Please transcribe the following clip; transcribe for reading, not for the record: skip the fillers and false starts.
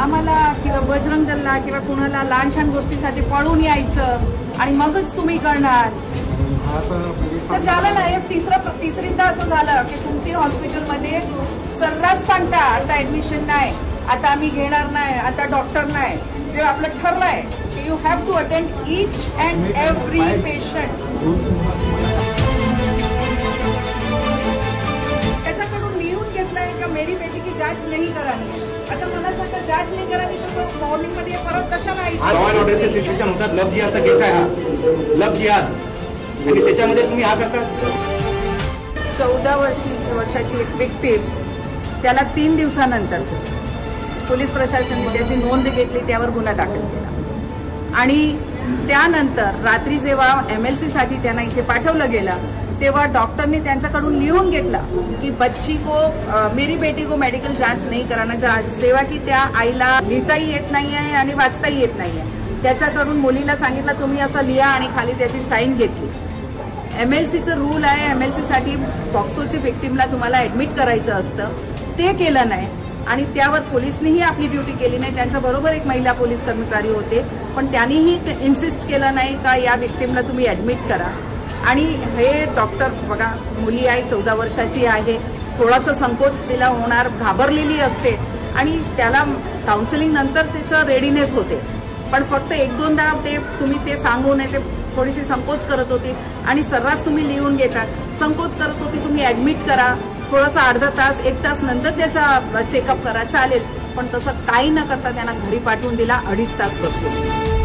आम्हाला किंवा बजरंग दलला किंवा कुणाला लहान छान गोष्टीसाठी पळून यायचं आणि मगच तुम्ही करणार. तर झालं ना, एक तिसरीदा असं झालं की तुमची हॉस्पिटलमध्ये सर्रास सांगता आता ऍडमिशन नाही, आता आम्ही घेणार नाही, आता डॉक्टर नाही. जे आपलं ठरलंय की you have to attend each and every patient. त्याच्याकडून लिहून घेतलंय का मेरी बेटी की जांच नहीं करानी. आता मला सांगा, जांच नाही करानी तर तो मॉर्निंग मध्ये परत कशाला ऑर्डरचे सिच्युएशन होतात. लव्ह जिहादचा केस आहे हा, लव्ह जिहाद, आणि त्याच्यामध्ये तुम्ही हा करता. 14 वर्षाची एक विक्टीम, त्याला 3 दिवसानंतर पोलीस प्रशासनाने त्याची नोंद घेतली, त्यावर गुन्हा दाखल केला. आणि त्यानंतर रात्री जेव्हा MLC साठी त्यांना इथे पाठवलं गेलं तेव्हा डॉक्टरने त्यांच्याकडून लिहून घेतलं की बच्ची को मेरी बेटी को मेडिकल जांच नाही कराना, जेव्हा की त्या आईला लिहिताही येत नाहीये आणि वाचताही येत नाहीये. त्याच्याकडून मुलीला सांगितलं तुम्ही असं लिहा आणि खाली त्याची साईन घेतली. MLCचं रूल आहे, MLC साठी पॉक्सोची विक्टीमला तुम्हाला ऍडमिट करायचं असतं, ते केलं नाही. आणि त्यावर पोलिसनीही आपली ड्युटी केली नाही. त्यांच्या बरोबर एक महिला पोलीस कर्मचारी होते, पण त्यांनीही इन्सिस्ट केलं नाही का या विक्टीमला तुम्ही ऍडमिट करा. आणि हे डॉक्टर बघा, मुली आहे, 14 वर्षाची आहे, थोडासा संकोच तिला होणार, घाबरलेली असते आणि त्याला काउन्सिलिंग नंतर तिचं रेडीनेस होते. पण फक्त 1-2दा तुम्ही ते सांगू नये, ते थोडीशी संकोच करत होती आणि सर्रास तुम्ही लिहून घेता. संकोच करत होती, तुम्ही ऍडमिट करा, थोडासा अर्धा तास 1 तास नंतर त्याचा चेकअप करा, चालेल. पण तसं काही न करता त्यांना घरी पाठवून दिला, 2.5 तास बसलो.